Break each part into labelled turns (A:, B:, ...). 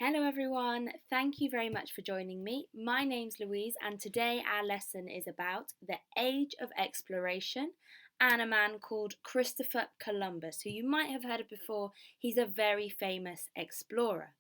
A: Hello everyone, thank you very much for joining me. My name's Louise, and today our lesson is about the age of exploration and a man called Christopher Columbus, who you might have heard of before. He's a very famous explorer.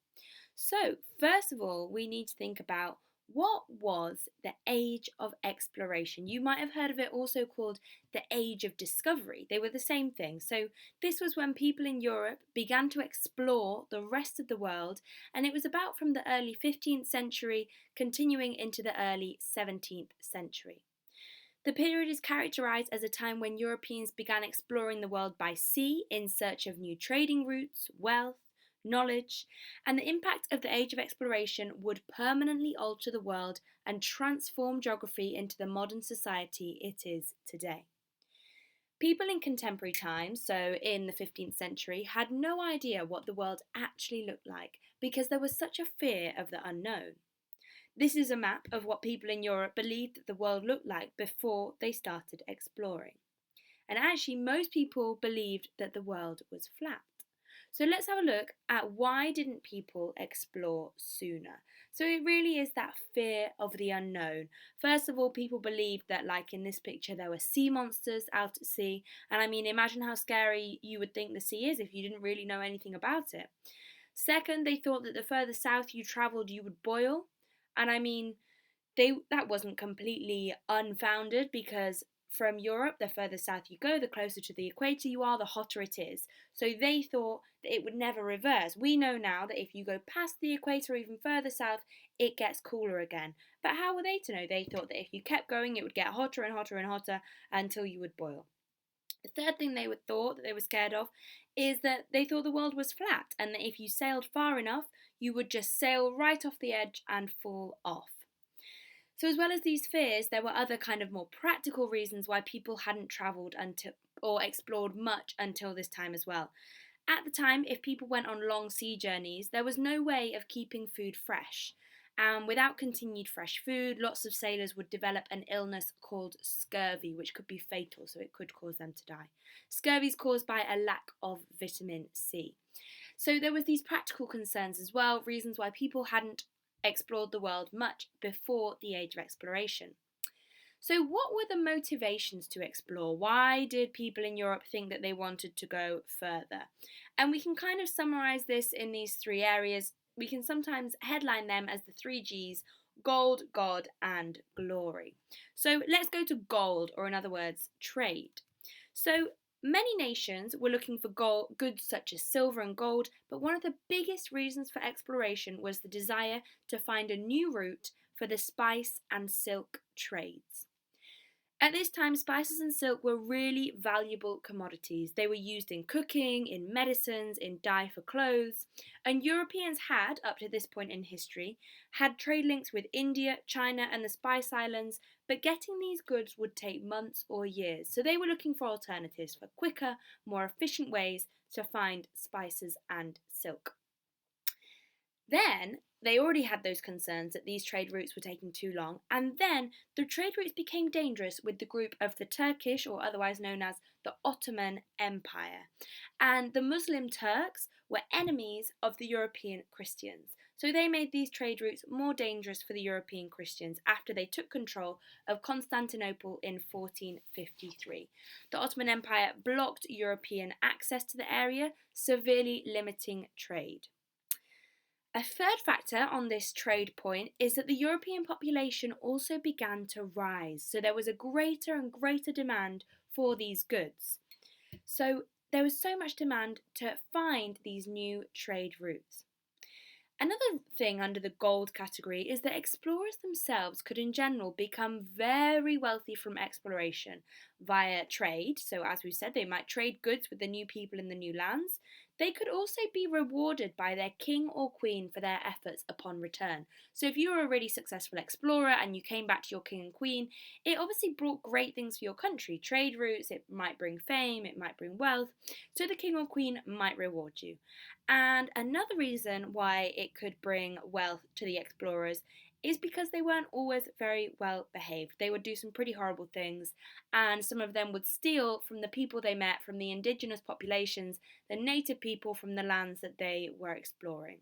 A: So, first of all, we need to think about what was the age of exploration. You might have heard of it also called the age of discovery. They were the same thing. So, this was when people in Europe began to explore the rest of the world, and it was about from the early 15th century continuing into the early 17th century. The period is characterised as a time when Europeans began exploring the world by sea in search of new trading routes, wealth, knowledge, and the impact of the age of exploration would permanently alter the world and transform geography into the modern society it is today. People in contemporary times, so in the 15th century, had no idea what the world actually looked like because there was such a fear of the unknown. This is a map of what people in Europe believed that the world looked like before they started exploring. And actually, most people believed that the world was flat. So let's have a look at why didn't people explore sooner? So it really is that fear of the unknown. First of all, people believed that, like in this picture, there were sea monsters out at sea. And I mean, imagine how scary you would think the sea is if you didn't really know anything about it. Second, they thought that the further south you travelled, you would boil. And I mean, that wasn't completely unfounded because from Europe, the further south you go, the closer to the equator you are, the hotter it is. So they thought that it would never reverse. We know now that if you go past the equator or even further south, it gets cooler again. But how were they to know? They thought that if you kept going, it would get hotter and hotter and hotter until you would boil. The third thing they thought that they were scared of is that they thought the world was flat and that if you sailed far enough, you would just sail right off the edge and fall off. So, as well as these fears, there were other kind of more practical reasons why people hadn't travelled until or explored much until this time as well. At the time, if people went on long sea journeys, there was no way of keeping food fresh. And without continued fresh food, lots of sailors would develop an illness called scurvy, which could be fatal, so it could cause them to die. Scurvy is caused by a lack of vitamin C. So there was these practical concerns as well, reasons why people hadn't explored the world much before the age of exploration. So, what were the motivations to explore? Why did people in Europe think that they wanted to go further? And we can kind of summarise this in these three areas. We can sometimes headline them as the three G's: gold, God, and glory. So, let's go to gold, or in other words, trade. So, many nations were looking for goods such as silver and gold, but one of the biggest reasons for exploration was the desire to find a new route for the spice and silk trades. At this time, spices and silk were really valuable commodities. They were used in cooking, in medicines, in dye for clothes, and Europeans had, up to this point in history, had trade links with India, China, and the Spice Islands, but getting these goods would take months or years, so they were looking for alternatives, for quicker, more efficient ways to find spices and silk. Then they already had those concerns that these trade routes were taking too long, and then the trade routes became dangerous with the group of the Turkish, or otherwise known as the Ottoman Empire. And the Muslim Turks were enemies of the European Christians. So they made these trade routes more dangerous for the European Christians after they took control of Constantinople in 1453. The Ottoman Empire blocked European access to the area, severely limiting trade. A third factor on this trade point is that the European population also began to rise, so there was a greater and greater demand for these goods. So there was so much demand to find these new trade routes. Another thing under the gold category is that explorers themselves could in general become very wealthy from exploration via trade. So as we said, they might trade goods with the new people in the new lands. They could also be rewarded by their king or queen for their efforts upon return. So if you were a really successful explorer and you came back to your king and queen, it obviously brought great things for your country. Trade routes, it might bring fame, it might bring wealth. So the king or queen might reward you. And another reason why it could bring wealth to the explorers is because they weren't always very well behaved. They would do some pretty horrible things, and some of them would steal from the people they met, from the indigenous populations, the native people from the lands that they were exploring.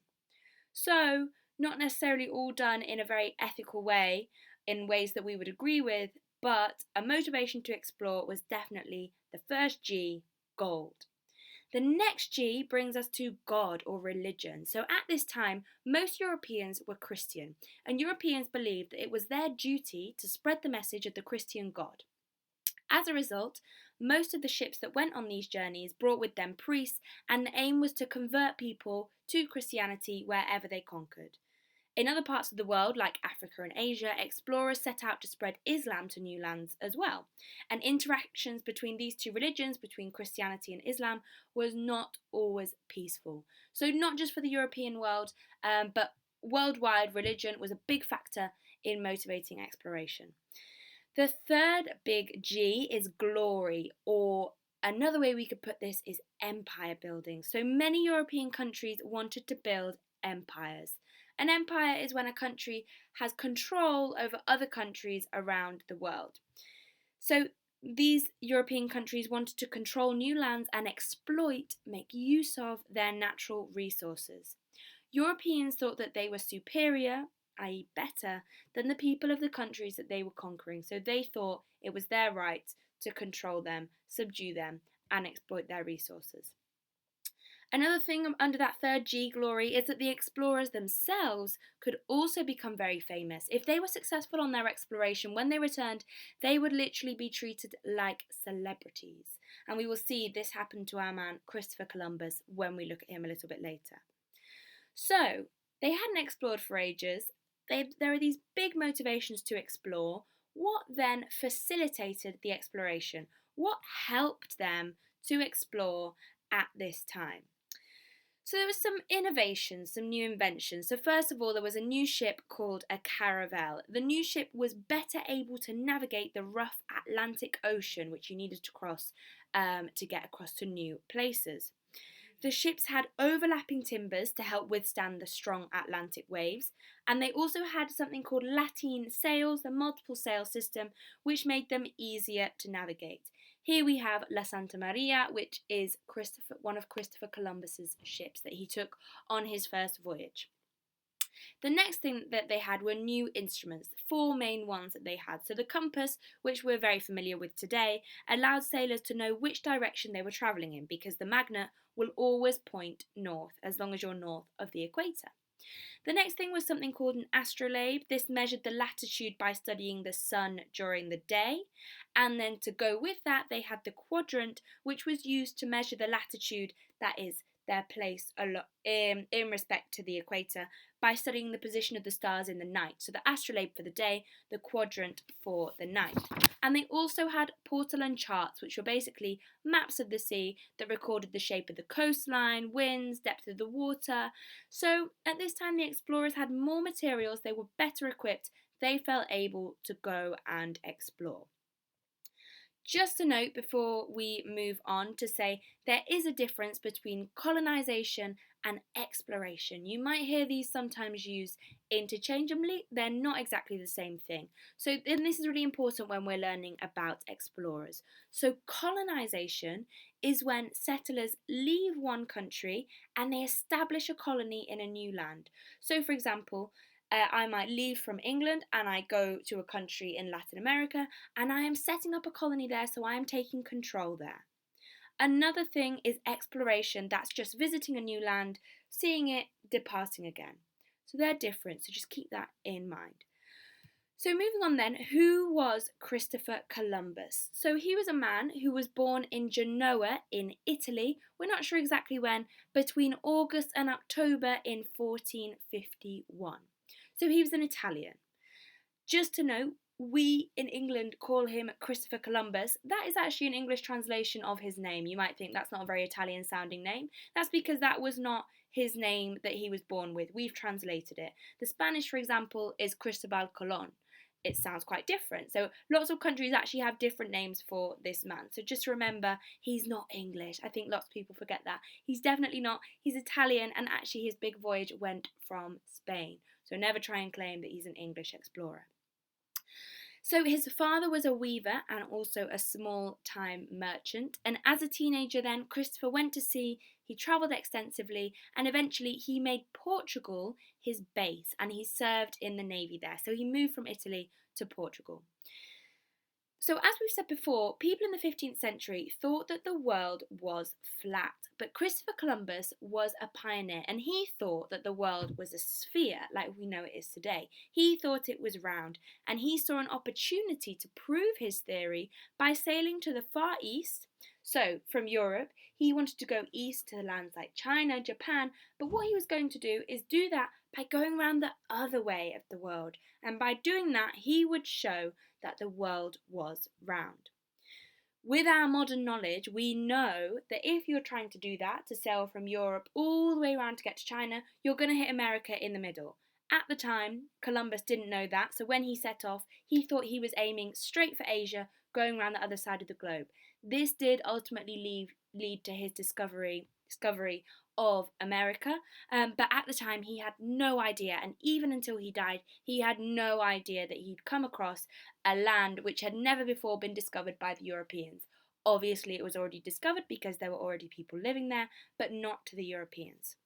A: So, not necessarily all done in a very ethical way, in ways that we would agree with, but a motivation to explore was definitely the first G, gold. The next G brings us to God or religion. So at this time, most Europeans were Christian, and Europeans believed that it was their duty to spread the message of the Christian God. As a result, most of the ships that went on these journeys brought with them priests, and the aim was to convert people to Christianity wherever they conquered. In other parts of the world, like Africa and Asia, explorers set out to spread Islam to new lands as well. And interactions between these two religions, between Christianity and Islam, was not always peaceful. So, not just for the European world, but worldwide, religion was a big factor in motivating exploration. The third big G is glory, or another way we could put this is empire building. So many European countries wanted to build empires. An empire is when a country has control over other countries around the world. So these European countries wanted to control new lands and make use of their natural resources. Europeans thought that they were superior, i.e., better, than the people of the countries that they were conquering, so they thought it was their right to control them, subdue them, and exploit their resources. Another thing under that third G, glory, is that the explorers themselves could also become very famous. If they were successful on their exploration, when they returned, they would literally be treated like celebrities. And we will see this happen to our man Christopher Columbus when we look at him a little bit later. So, they hadn't explored for ages. There are these big motivations to explore. What then facilitated the exploration? What helped them to explore at this time? So there was some innovations, some new inventions. So first of all, there was a new ship called a caravel. The new ship was better able to navigate the rough Atlantic Ocean, which you needed to cross to get across to new places. The ships had overlapping timbers to help withstand the strong Atlantic waves, and they also had something called lateen sails, a multiple sail system, which made them easier to navigate. Here we have La Santa Maria, which is one of Christopher Columbus's ships that he took on his first voyage. The next thing that they had were new instruments, the four main ones that they had. So the compass, which we're very familiar with today, allowed sailors to know which direction they were travelling in because the magnet will always point north as long as you're north of the equator. The next thing was something called an astrolabe. This measured the latitude by studying the sun during the day. And then to go with that, they had the quadrant, which was used to measure the latitude, that is, their place in respect to the equator, by studying the position of the stars in the night. So the astrolabe for the day, the quadrant for the night. And they also had portolan charts, which were basically maps of the sea that recorded the shape of the coastline, winds, depth of the water. So at this time, the explorers had more materials, they were better equipped, they felt able to go and explore. Just a note before we move on to say there is a difference between colonisation and exploration. You might hear these sometimes used interchangeably, they're not exactly the same thing. So and this is really important when we're learning about explorers. So colonisation is when settlers leave one country and they establish a colony in a new land. So for example, I might leave from England and I go to a country in Latin America and I am setting up a colony there, so I am taking control there. Another thing is exploration, that's just visiting a new land, seeing it, departing again. So they're different, so just keep that in mind. So moving on then, who was Christopher Columbus? So he was a man who was born in Genoa in Italy, we're not sure exactly when, between August and October in 1451. So he was an Italian. Just to note, we in England call him Christopher Columbus. That is actually an English translation of his name. You might think that's not a very Italian sounding name. That's because that was not his name that he was born with. We've translated it. The Spanish, for example, is Cristobal Colon. It sounds quite different. So lots of countries actually have different names for this man. So just remember, he's not English. I think lots of people forget that. He's definitely not. He's Italian, and actually his big voyage went from Spain. So never try and claim that he's an English explorer. So his father was a weaver and also a small-time merchant, and as a teenager then, Christopher went to sea, he travelled extensively, and eventually he made Portugal his base, and he served in the navy there. So he moved from Italy to Portugal. So, as we've said before, people in the 15th century thought that the world was flat, but Christopher Columbus was a pioneer and he thought that the world was a sphere like we know it is today. He thought it was round and he saw an opportunity to prove his theory by sailing to the Far East. So, from Europe, he wanted to go east to lands like China, Japan, but what he was going to do is do that by going around the other way of the world. And by doing that, he would show that the world was round. With our modern knowledge, we know that if you're trying to do that, to sail from Europe all the way around to get to China, you're going to hit America in the middle. At the time, Columbus didn't know that, so when he set off, he thought he was aiming straight for Asia, going around the other side of the globe. This did ultimately lead to his discovery of America, but at the time he had no idea, and even until he died, he had no idea that he'd come across a land which had never before been discovered by the Europeans. Obviously, it was already discovered because there were already people living there, but not to the Europeans.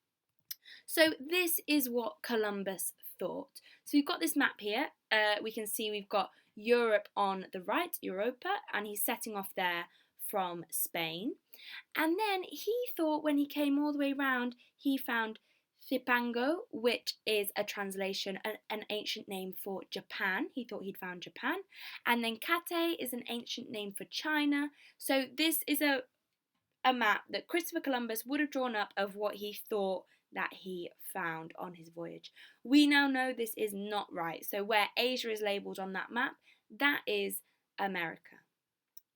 A: So this is what Columbus thought. So we've got this map here. We can see we've got Europe on the right, Europa, and he's setting off there from Spain. And then he thought when he came all the way round, he found Cipango, which is a translation, an ancient name for Japan. He thought he'd found Japan. And then Cathay is an ancient name for China. So this is a map that Christopher Columbus would have drawn up of what he thought that he found on his voyage. We now know this is not right. So where Asia is labelled on that map, that is America.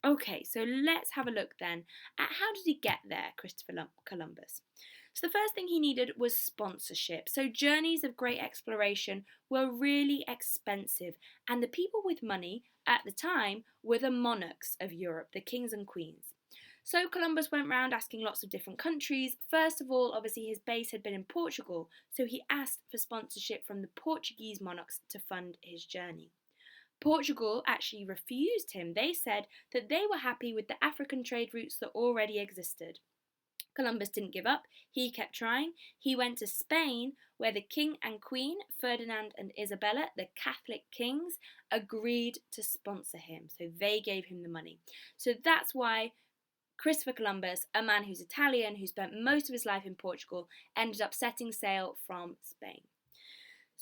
A: Okay, so let's have a look then at how did he get there, Christopher Columbus. So the first thing he needed was sponsorship. So journeys of great exploration were really expensive, and the people with money at the time were the monarchs of Europe, the kings and queens. So Columbus went round asking lots of different countries. First of all, obviously his base had been in Portugal, so he asked for sponsorship from the Portuguese monarchs to fund his journey. Portugal actually refused him. They said that they were happy with the African trade routes that already existed. Columbus didn't give up. He kept trying. He went to Spain, where the king and queen, Ferdinand and Isabella, the Catholic kings, agreed to sponsor him. So they gave him the money. So that's why Christopher Columbus, a man who's Italian, who spent most of his life in Portugal, ended up setting sail from Spain.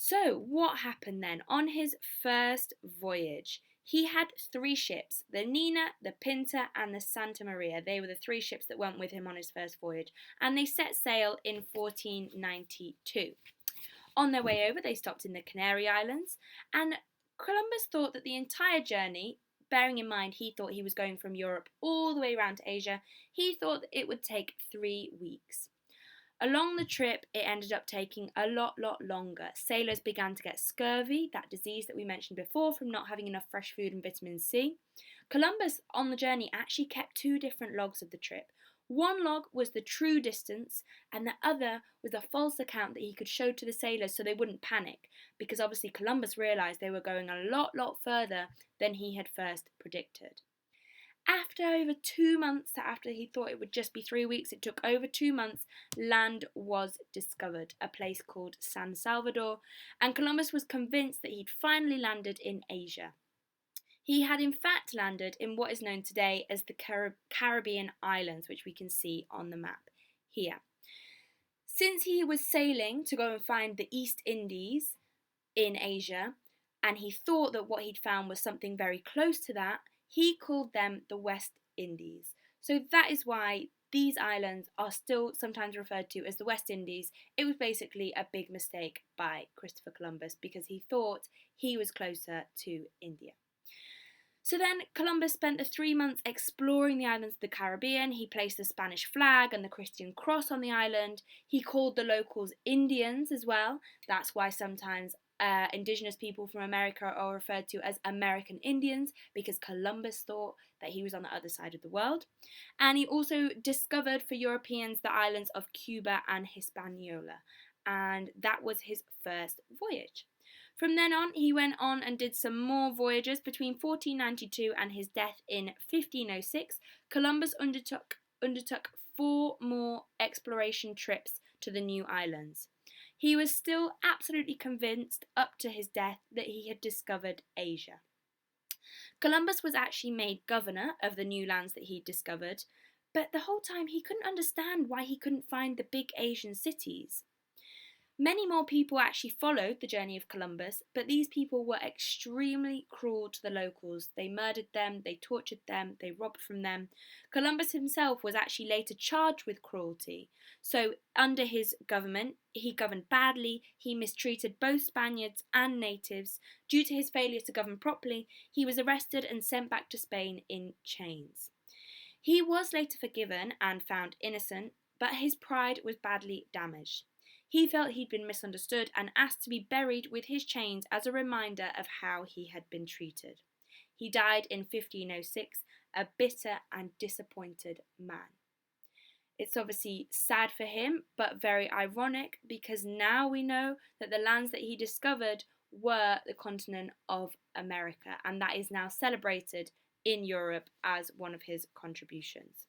A: So, what happened then? On his first voyage, he had 3 ships, the Nina, the Pinta, and the Santa Maria. They were the 3 ships that went with him on his first voyage, and they set sail in 1492. On their way over, they stopped in the Canary Islands, and Columbus thought that the entire journey, bearing in mind he thought he was going from Europe all the way around to Asia, he thought that it would take 3 weeks. Along the trip, it ended up taking a lot longer. Sailors began to get scurvy, that disease that we mentioned before from not having enough fresh food and vitamin C. Columbus, on the journey, actually kept 2 different logs of the trip. One log was the true distance, and the other was a false account that he could show to the sailors so they wouldn't panic, because obviously Columbus realised they were going a lot further than he had first predicted. After over 2 months, after he thought it would just be 3 weeks, it took over 2 months, land was discovered, a place called San Salvador, and Columbus was convinced that he'd finally landed in Asia. He had in fact landed in what is known today as the Caribbean islands, which we can see on the map here. Since he was sailing to go and find the East Indies in Asia, and he thought that what he'd found was something very close to that, he called them the West Indies. So that is why these islands are still sometimes referred to as the West Indies. It was basically a big mistake by Christopher Columbus because he thought he was closer to India. So then Columbus spent the 3 months exploring the islands of the Caribbean. He placed the Spanish flag and the Christian cross on the island. He called the locals Indians as well. That's why sometimes indigenous people from America are referred to as American Indians, because Columbus thought that he was on the other side of the world. And he also discovered for Europeans the islands of Cuba and Hispaniola, and that was his first voyage. From then on, he went on and did some more voyages. Between 1492 and his death in 1506, Columbus undertook 4 more exploration trips to the new islands. He was still absolutely convinced up to his death that he had discovered Asia. Columbus was actually made governor of the new lands that he'd discovered, but the whole time he couldn't understand why he couldn't find the big Asian cities. Many more people actually followed the journey of Columbus, but these people were extremely cruel to the locals. They murdered them, they tortured them, they robbed from them. Columbus himself was actually later charged with cruelty. So, under his government, he governed badly, he mistreated both Spaniards and natives. Due to his failure to govern properly, he was arrested and sent back to Spain in chains. He was later forgiven and found innocent, but his pride was badly damaged. He felt he'd been misunderstood and asked to be buried with his chains as a reminder of how he had been treated. He died in 1506, a bitter and disappointed man. It's obviously sad for him, but very ironic, because now we know that the lands that he discovered were the continent of America, and that is now celebrated in Europe as one of his contributions.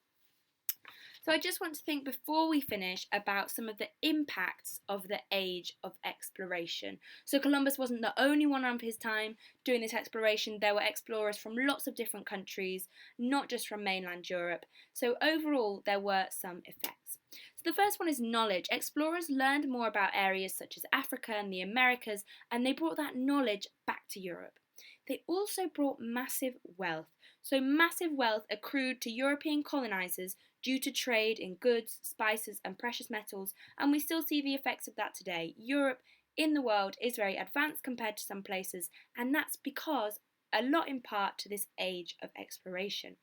A: So I just want to think before we finish about some of the impacts of the age of exploration. So Columbus wasn't the only one of his time doing this exploration. There were explorers from lots of different countries, not just from mainland Europe. So overall, there were some effects. So the first one is knowledge. Explorers learned more about areas such as Africa and the Americas, and they brought that knowledge back to Europe. They also brought massive wealth. So massive wealth accrued to European colonisers due to trade in goods, spices and precious metals, and we still see the effects of that today. Europe in the world is very advanced compared to some places, and that's because a lot in part to this age of exploration.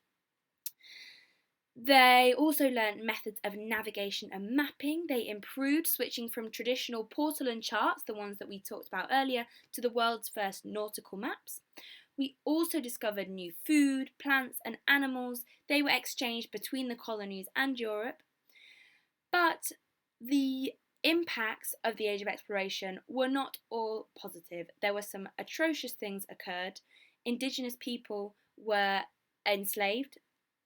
A: They also learned methods of navigation and mapping. They improved, switching from traditional porcelain charts, the ones that we talked about earlier, to the world's first nautical maps. We also discovered new food, plants and animals. They were exchanged between the colonies and Europe. But the impacts of the age of exploration were not all positive. There were some atrocious things occurred. Indigenous people were enslaved.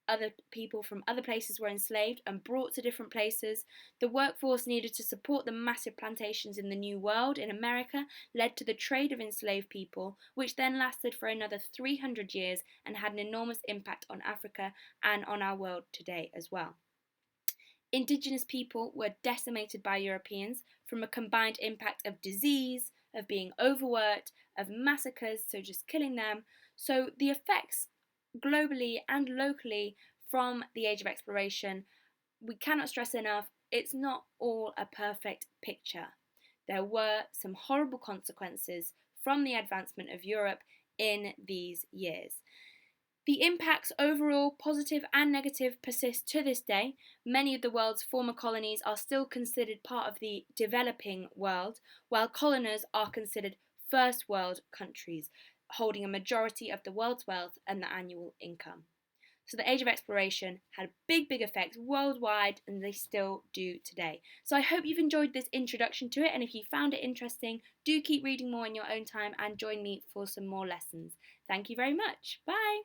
A: Other people from other places were enslaved and brought to different places. The workforce needed to support the massive plantations in the New World in America led to the trade of enslaved people, which then lasted for another 300 years and had an enormous impact on Africa and on our world today as well. Indigenous people were decimated by Europeans from a combined impact of disease, of being overworked, of massacres, so just killing them. So the effects globally and locally from the age of exploration, we cannot stress enough, it's not all a perfect picture. There were some horrible consequences from the advancement of Europe in these years. The impacts overall, positive and negative, persist to this day. Many of the world's former colonies are still considered part of the developing world, while colonies are considered first world countries, holding a majority of the world's wealth and the annual income. So the age of exploration had a big effect worldwide, and they still do today. So I hope you've enjoyed this introduction to it, and if you found it interesting, do keep reading more in your own time and join me for some more lessons. Thank you very much. Bye!